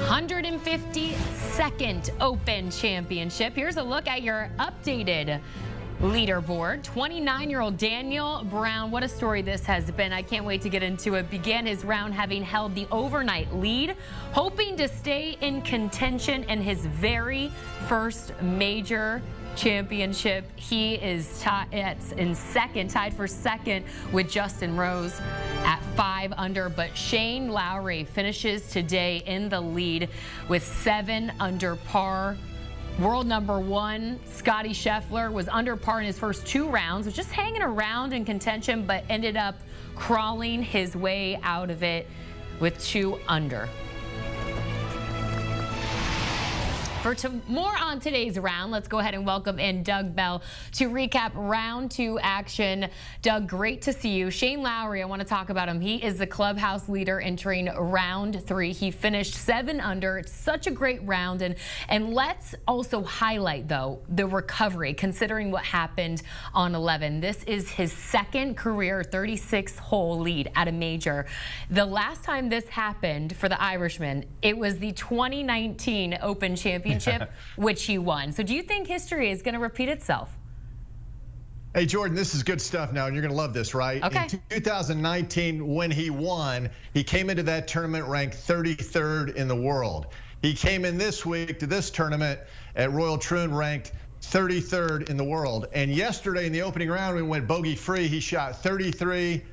152nd Open Championship. Here's a look at your updated leaderboard. 29-year-old Daniel Brown, what a story this has been. I can't wait to get into it. Began his round having held the overnight lead, hoping to stay in contention in his very first major championship. He is tied for second with Justin Rose at 5 under, but Shane Lowry finishes today in the lead with 7 under par. World number 1, Scottie Scheffler, was under par in his first 2 rounds, was just hanging around in contention, but ended up crawling his way out of it with 2 under. For more on today's round, let's go ahead and welcome in Doug Bell to recap round 2 action. Doug, great to see you. Shane Lowry, I want to talk about him. He is the clubhouse leader entering round 3. He finished 7 under. It's such a great round. And let's also highlight, though, the recovery, considering what happened on 11. This is his second career 36-hole lead at a major. The last time this happened for the Irishman, it was the 2019 Open Championship, which he won. So do you think history is going to repeat itself? Hey, Jordan, this is good stuff now, and you're going to love this, right? Okay. In 2019, when he won, he came into that tournament ranked 33rd in the world. He came in this week to this tournament at Royal Troon ranked 33rd in the world. And yesterday in the opening round, we went bogey-free. He shot 33.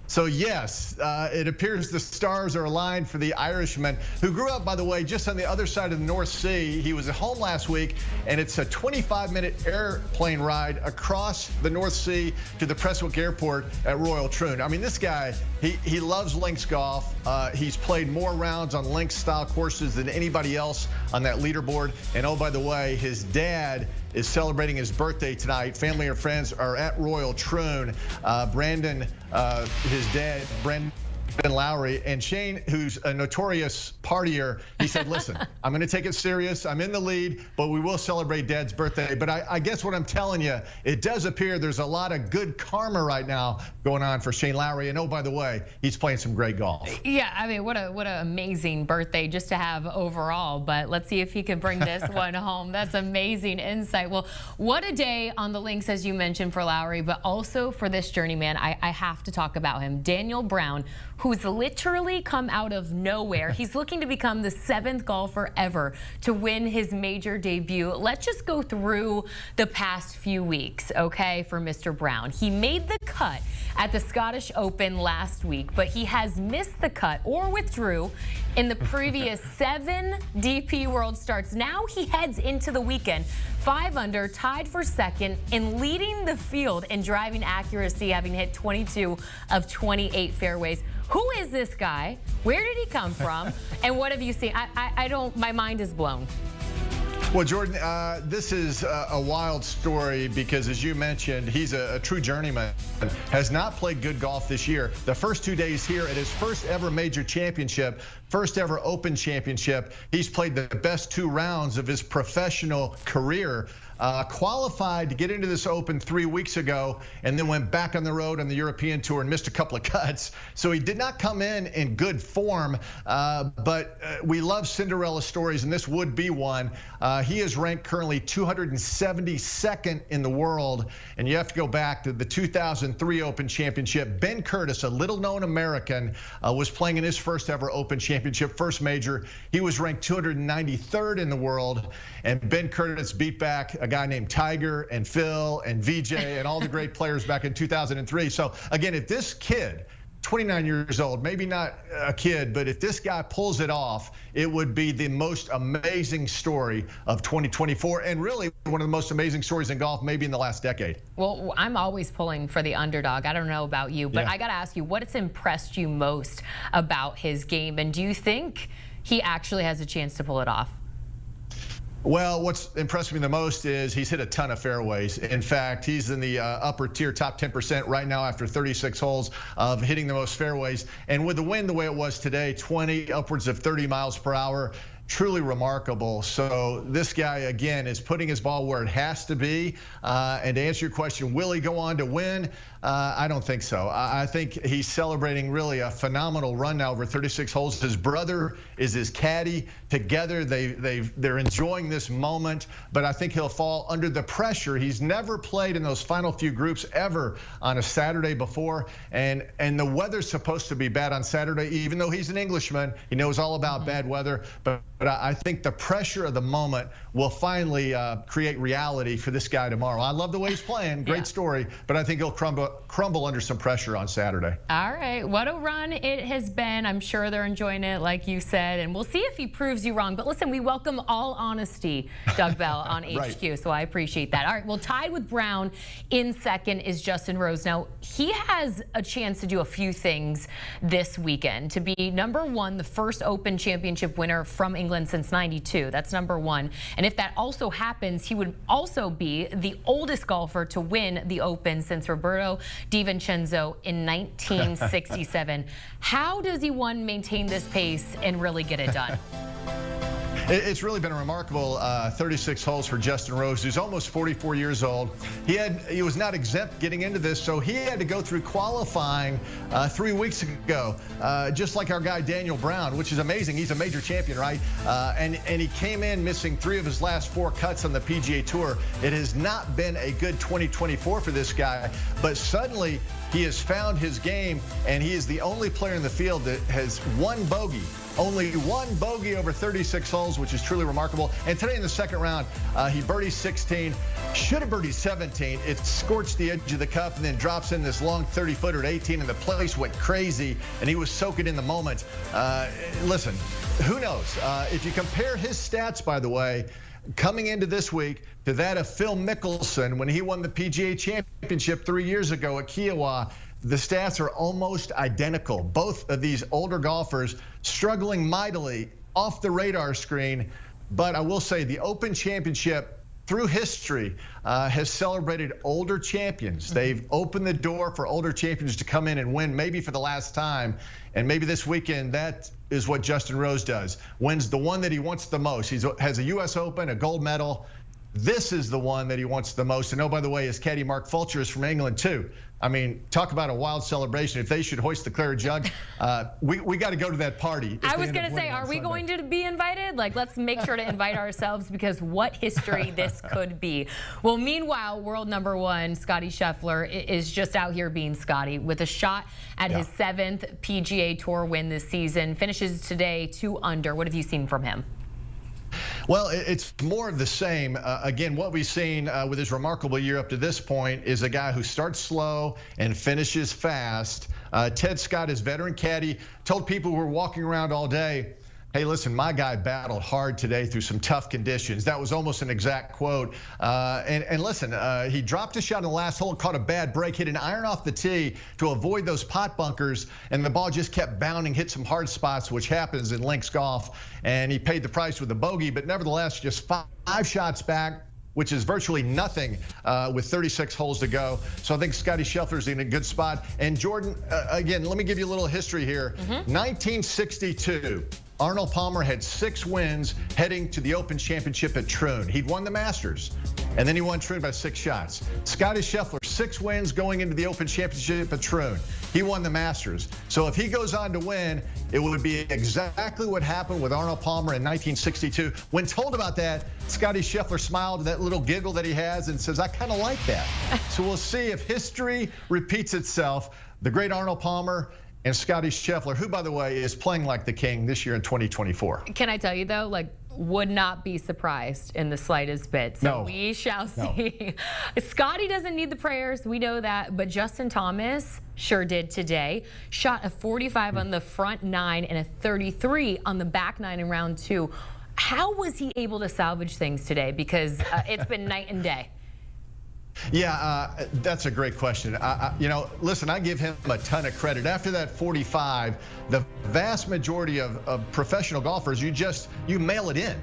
So yes, it appears the stars are aligned for the Irishman, who grew up, by the way, just on the other side of the North Sea. He was at home last week, and it's a 25-minute airplane ride across the North Sea to the Prestwick Airport at Royal Troon. I mean, this guy, he loves links golf. He's played more rounds on links-style courses than anybody else on that leaderboard. And oh, by the way, his dad is celebrating his birthday tonight. Family and friends are at Royal Troon. Brandon, his dad, Brandon Lowry, and Shane, who's a notorious partier, he said, listen, I'm going to take it serious. I'm in the lead, but we will celebrate Dad's birthday. But I guess what I'm telling you, it does appear there's a lot of good karma right now going on for Shane Lowry. And oh, by the way, he's playing some great golf. Yeah, I mean, what an amazing birthday just to have overall. But let's see if he can bring this one home. That's amazing insight. Well, what a day on the links, as you mentioned, for Lowry, but also for this journeyman. I have to talk about him. Daniel Brown, who's literally come out of nowhere. He's looking to become the 7th golfer ever to win his major debut. Let's just go through the past few weeks, okay, for Mr. Brown. He made the cut at the Scottish Open last week, but he has missed the cut or withdrew in the previous 7 DP World starts. Now he heads into the weekend 5 under, tied for second, and leading the field in driving accuracy, having hit 22 of 28 fairways. Who is this guy? Where did he come from? And what have you seen? I don't, my mind is blown. Well, Jordan, this is a wild story because, as you mentioned, he's a true journeyman. Has not played good golf this year. The first 2 days here at his first ever major championship, first ever Open Championship, he's played the best 2 rounds of his professional career. Qualified to get into this Open 3 weeks ago, and then went back on the road on the European Tour and missed a couple of cuts. So he did not come in good form, but we love Cinderella stories, and this would be one. He is ranked currently 272nd in the world, and you have to go back to the 2003 Open Championship. Ben Curtis, a little-known American, was playing in his first ever Open Championship, first major. He was ranked 293rd in the world, and Ben Curtis beat back a guy named Tiger and Phil and VJ and all the great players back in 2003. So again, if this kid, 29 years old, maybe not a kid, but if this guy pulls it off, it would be the most amazing story of 2024, and really one of the most amazing stories in golf maybe in the last decade. Well, I'm always pulling for the underdog. I don't know about you, but yeah. I got to ask you, what has impressed you most about his game, and do you think he actually has a chance to pull it off? Well, what's impressed me the most is he's hit a ton of fairways. In fact, he's in the upper tier, top 10% right now after 36 holes of hitting the most fairways. And with the wind the way it was today, 20, upwards of 30 miles per hour, truly remarkable. So this guy, again, is putting his ball where it has to be. And to answer your question, will he go on to win? I don't think so. I think he's celebrating really a phenomenal run now over 36 holes. His brother is his caddy. Together, they're enjoying this moment. But I think he'll fall under the pressure. He's never played in those final few groups ever on a Saturday before. And the weather's supposed to be bad on Saturday, even though he's an Englishman. He knows all about bad weather. But I think the pressure of the moment will finally create reality for this guy tomorrow. I love the way he's playing. Great story. But I think he'll crumble under some pressure on Saturday. All right. What a run it has been. I'm sure they're enjoying it, like you said. And we'll see if he proves you wrong. But listen, we welcome all honesty, Doug Bell, on HQ. Right. So I appreciate that. All right. Well, tied with Brown in second is Justin Rose. Now, he has a chance to do a few things this weekend. To be #1, the first Open Championship winner from England since '92. That's #1. And if that also happens, he would also be the oldest golfer to win the Open since Roberto DiVincenzo in 1967. How does he, one, maintain this pace and really get it done? It's really been a remarkable 36 holes for Justin Rose, who's almost 44 years old. He was not exempt getting into this, so he had to go through qualifying 3 weeks ago, just like our guy Daniel Brown, which is amazing. He's a major champion, right? And he came in missing 3 of his last 4 cuts on the PGA Tour. It has not been a good 2024 for this guy, but suddenly he has found his game, and he is the only player in the field that has 1 bogey. Only 1 bogey over 36 holes, which is truly remarkable. And today in the second round, he birdied 16, should have birdied 17. It scorched the edge of the cup and then drops in this long 30-footer at 18, and the place went crazy, and he was soaking in the moment. Listen, who knows? If you compare his stats, by the way, coming into this week to that of Phil Mickelson when he won the PGA Championship 3 years ago at Kiowa, the stats are almost identical. Both of these older golfers struggling mightily off the radar screen. But I will say the Open Championship through history has celebrated older champions. They've opened the door for older champions to come in and win, maybe for the last time. And maybe this weekend, that is what Justin Rose does. Wins the one that he wants the most. He has a U.S. Open, a gold medal. This is the one that he wants the most. And oh, by the way, his caddy Mark Fulcher is from England too. I mean, talk about a wild celebration. If they should hoist the claret jug, we got to go to that party. I was going to say, are we going to be invited? Like, let's make sure to invite ourselves, because what history this could be. Well, meanwhile, world #1, Scottie Scheffler, is just out here being Scottie with a shot at his 7th PGA Tour win this season. Finishes today 2 under. What have you seen from him? Well, it's more of the same. Again, what we've seen with his remarkable year up to this point is a guy who starts slow and finishes fast. Ted Scott, his veteran caddy, told people who were walking around all day, hey, listen, my guy battled hard today through some tough conditions. That was almost an exact quote. And listen, he dropped a shot in the last hole, caught a bad break, hit an iron off the tee to avoid those pot bunkers, and the ball just kept bounding, hit some hard spots, which happens in links golf. And he paid the price with a bogey, but nevertheless, just 5 shots back, which is virtually nothing with 36 holes to go. So I think Scottie Scheffler's in a good spot. And Jordan, again, let me give you a little history here. 1962. Arnold Palmer had 6 wins heading to the Open Championship at Troon. He'd won the Masters, and then he won Troon by 6 shots. Scottie Scheffler, 6 wins going into the Open Championship at Troon. He won the Masters. So if he goes on to win, it would be exactly what happened with Arnold Palmer in 1962. When told about that, Scottie Scheffler smiled, that little giggle that he has, and says, I kind of like that. So we'll see if history repeats itself. The great Arnold Palmer and Scottie Scheffler, who, by the way, is playing like the king this year in 2024. Can I tell you, though, like, would not be surprised in the slightest bit. So we shall see. Scottie doesn't need the prayers. We know that. But Justin Thomas sure did today. Shot a 45 on the front 9 and a 33 on the back 9 in round 2. How was he able to salvage things today? Because it's been night and day. Yeah, that's a great question. You know, listen, I give him a ton of credit. After that 45, the vast majority of professional golfers, you mail it in.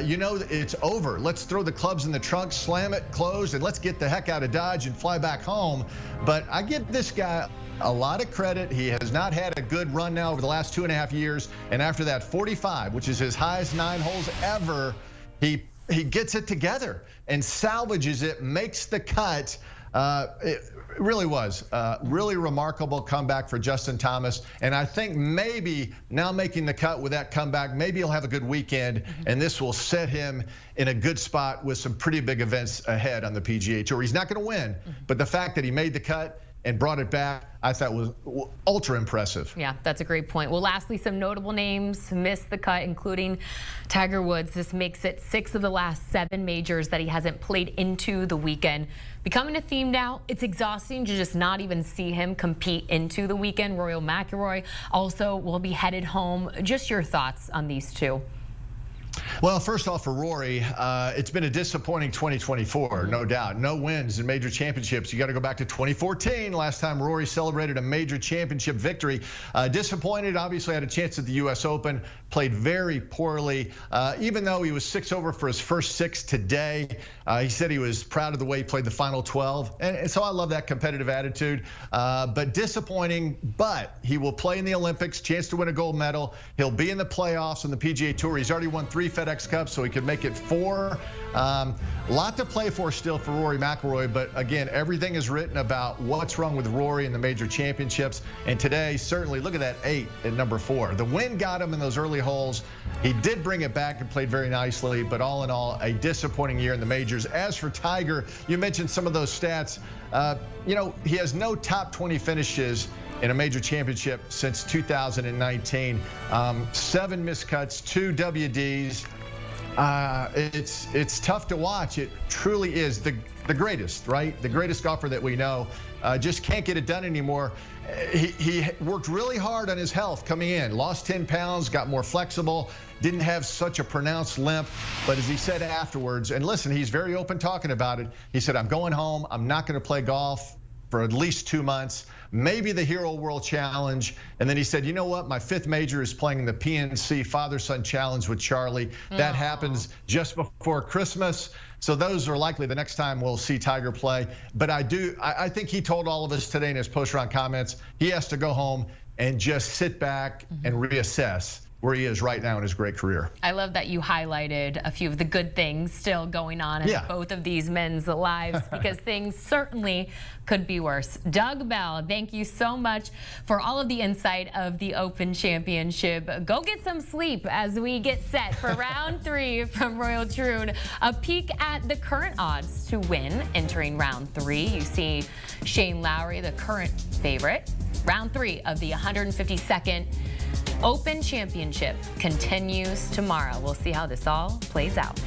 you know it's over. Let's throw the clubs in the trunk, slam it, close, and let's get the heck out of Dodge and fly back home. But I give this guy a lot of credit. He has not had a good run now over the last 2.5 years. And after that 45, which is his highest 9 holes ever, he gets it together and salvages it, makes the cut. It really was really remarkable comeback for Justin Thomas. And I think maybe now making the cut with that comeback, maybe he'll have a good weekend, and this will set him in a good spot with some pretty big events ahead on the PGA Tour. He's not going to win, but the fact that he made the cut and brought it back, I thought was ultra impressive. Yeah, that's a great point. Well, lastly, some notable names missed the cut, including Tiger Woods. This makes it 6 of the last 7 majors that he hasn't played into the weekend. Becoming a theme now, it's exhausting to just not even see him compete into the weekend. Rory McIlroy also will be headed home. Just your thoughts on these two. Well, first off, for Rory, it's been a disappointing 2024, no doubt. No wins in major championships. You got to go back to 2014, last time Rory celebrated a major championship victory. Disappointed, obviously had a chance at the U.S. Open, played very poorly. Even though he was 6 over for his first 6 today, he said he was proud of the way he played the final 12. And so I love that competitive attitude. But disappointing, but he will play in the Olympics, chance to win a gold medal. He'll be in the playoffs on the PGA Tour. He's already won 3 FedEx Cups, so he could make it 4. Lot to play for still for Rory McIlroy, but again, everything is written about what's wrong with Rory in the major championships. And today, certainly, look at that 8 at number 4. The wind got him in those early holes. He did bring it back and played very nicely, but all in all, a disappointing year in the majors. As for Tiger, you mentioned some of those stats. You know, he has no top 20 finishes in a major championship since 2019. 7 missed cuts, 2 WDs. It's tough to watch. It truly is the greatest, right? The greatest golfer that we know. Just can't get it done anymore. He worked really hard on his health coming in. Lost 10 pounds, got more flexible, didn't have such a pronounced limp. But as he said afterwards, and listen, he's very open talking about it. He said, I'm going home. I'm not going to play golf for at least 2 months, maybe the Hero World Challenge. And then he said, you know what? My 5th major is playing the PNC Father-Son Challenge with Charlie. That happens just before Christmas. So those are likely the next time we'll see Tiger play. But I think he told all of us today in his post-round comments, he has to go home and just sit back and reassess where he is right now in his great career. I love that you highlighted a few of the good things still going on in both of these men's lives, because things certainly could be worse. Doug Bell, thank you so much for all of the insight of the Open Championship. Go get some sleep as we get set for round 3 from Royal Troon. A peek at the current odds to win entering round 3. You see Shane Lowry, the current favorite. Round 3 of the 152nd Open Championship continues tomorrow. We'll see how this all plays out.